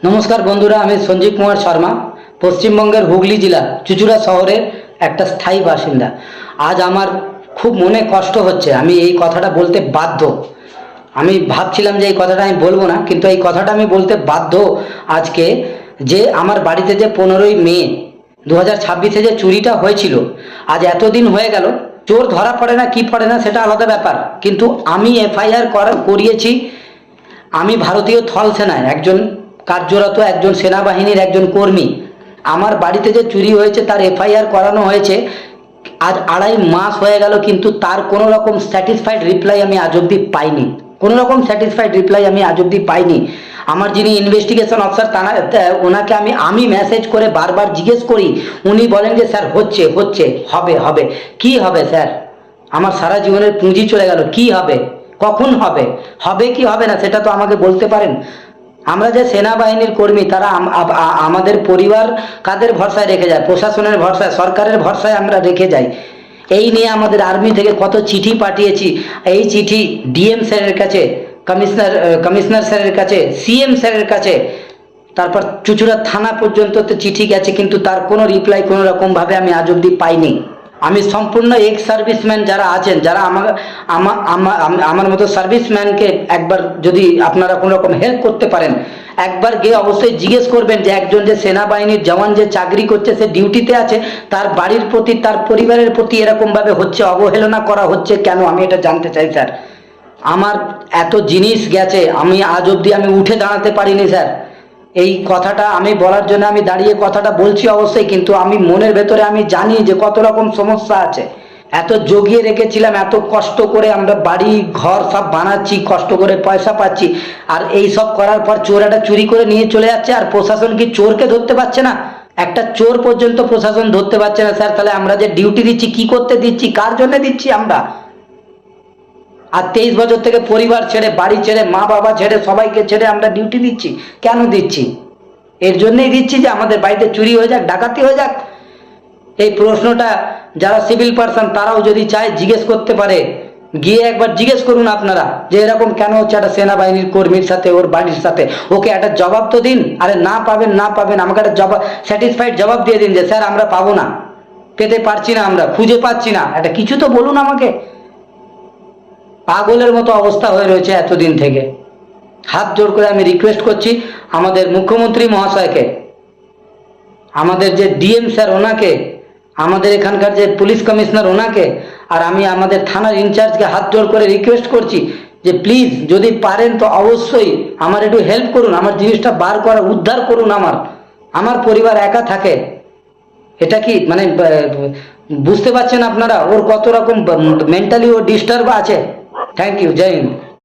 নমস্কার বন্ধুরা, আমি সঞ্জীব কুমার শর্মা, পশ্চিমবঙ্গের হুগলি জেলা চুঁচুড়া শহরের একটা স্থায়ী বাসিন্দা। আজ আমার খুব মনে কষ্ট হচ্ছে, আমি এই কথাটা বলতে বাধ্য। আমি ভাবছিলাম যে এই কথাটা আমি বলবো না, কিন্তু এই কথাটা আমি বলতে বাধ্য আজকে। যে আমার বাড়িতে যে 15ই মে 2026-এ যে চুরিটা হয়েছিল, আজ এতদিন হয়ে গেল। চোর ধরা পড়ে না কি পড়ে না সেটা আলাদা ব্যাপার, কিন্তু আমি এফআইআর করিয়েছি। আমি ভারতীয় থল সেনায় একজন কার্যরত একজন সেনাবাহিনীর একজন কর্মী। আমার বাড়িতে যে চুরি হয়েছে তার এফআইআর করানো হয়েছে। আজ 2.5 মাস হয়ে গেল, কিন্তু তার কোনো রকম স্যাটিসফাইড রিপ্লাই আমি আজ অবধি পাইনি। কোনো রকম স্যাটিসফাইড রিপ্লাই আমি আজ অবধি পাইনি। আমার যিনি ইনভেস্টিগেশন অফিসার ওনাকে আমি মেসেজ করে বারবার জিজ্ঞেস করি। উনি বলেন যে স্যার হচ্ছে হচ্ছে, হবে হবে। কি হবে স্যার? আমার সারা জীবনের পুঁজি চলে গেল, কি হবে? কখন হবে? হবে কি হবে না সেটা তো আমাকে বলতে পারেন। আমরা যে সেনাবাহিনীর কর্মী, তারা আমাদের পরিবার কাদের ভরসায় রেখে যায়? প্রশাসনের ভরসায়, সরকারের ভরসায় আমরা রেখে যাই। এই নিয়ে আমাদের আর্মি থেকে কত চিঠি পাঠিয়েছি। এই চিঠি ডিএম স্যারের কাছে, কমিশনার স্যারের কাছে, সিএম স্যারের কাছে, তারপর চুঁচুড়া থানা পর্যন্ত তো চিঠি গেছে, কিন্তু তার কোনো রিপ্লাই কোনো রকমভাবে আমি আজ অব্দি পাইনি। আমি সম্পূর্ণ এক্স সার্ভিসম্যান যারা আছেন, যারা আমার মতো সার্ভিসম্যানকে একবার যদি আপনারা কোনো রকম হেল্প করতে পারেন, একবার গিয়ে অবশ্যই জিজ্ঞেস করবেন যে একজন যে সেনাবাহিনীর জওয়ান যে চাকরি করছে, সে ডিউটিতে আছে, তার বাড়ির প্রতি, তার পরিবারের প্রতি এরকমভাবে হচ্ছে, অবহেলনা করা হচ্ছে কেন? আমি এটা জানতে চাই স্যার। আমার এত জিনিস গেছে, আমি আজ অবধি আমি উঠে দাঁড়াতে পারিনি স্যার। এই কথাটা আমি বলার জন্য আমি দাঁড়িয়ে কথাটা বলছি অবশ্যই, কিন্তু আমি মনের ভেতরে আমি জানি যে কত রকম সমস্যা আছে। এত জগিয়ে রেখেছিলাম, এত কষ্ট করে আমরা বাড়ি ঘর সব বানাচ্ছি, কষ্ট করে পয়সা পাচ্ছি, আর এই সব করার পর চোর একটা চুরি করে নিয়ে চলে যাচ্ছে। আর প্রশাসন কি চোরকে ধরতে পারছে না? একটা চোর পর্যন্ত প্রশাসন ধরতে পারছে না স্যার। তাহলে আমরা যে ডিউটি দিচ্ছি, কি করতে দিচ্ছি, কার জন্য দিচ্ছি আমরা? আর 23 বছর থেকে পরিবার ছেড়ে, বাড়ি ছেড়ে, মা বাবা ছেড়ে, সবাইকে ছেড়ে আমরা ডিউটি দিচ্ছি। কেন দিচ্ছি? এর জন্যই দিচ্ছি যে আমাদের বাড়িতে চুরি হয়ে যাক, ডাকাতি হয়ে যাক। এই প্রশ্নটা যারা সিভিল পারসন তারাও যদি চায় জিজ্ঞেস করতে পারে। গিয়ে একবার জিজ্ঞেস করুন আপনারা যে এরকম কেন হচ্ছে একটা সেনাবাহিনীর কর্মীর সাথে, ওর বাড়ির সাথে। ওকে একটা জবাব তো দিন। আরে না পাবেন, না পাবেন, আমাকে একটা জবাব, স্যাটিসফাইড জবাব দিয়ে দিন যে স্যার আমরা পাবো না, পেতে পারছি না, আমরা খুঁজে পাচ্ছি না, একটা কিছু তো বলুন আমাকে। পাগলের মতো অবস্থা হয়ে রয়েছে এতদিন থেকে। হাত জোড় করে আমি রিকোয়েস্ট করছি আমাদের মুখ্যমন্ত্রী মহাশয়কে, আমাদের যে ডিএম স্যার ওনাকে, আমাদের এখানকার যে পুলিশ কমিশনার ওনাকে, আর আমি আমাদের থানার ইনচার্জকে হাত জোড় করে রিকোয়েস্ট করছি যে প্লিজ যদি পারেন তো অবশ্যই আমার একটু হেল্প করুন, আমার জিনিসটা বার করা, উদ্ধার করুন। আমার পরিবার একা থাকে। এটা কি মানে বুঝতে পারছেন আপনারা ওর কত রকম মেন্টালি ও ডিস্টার্ব আছে? থ্যাংক ইউ, জয় হিন্দ।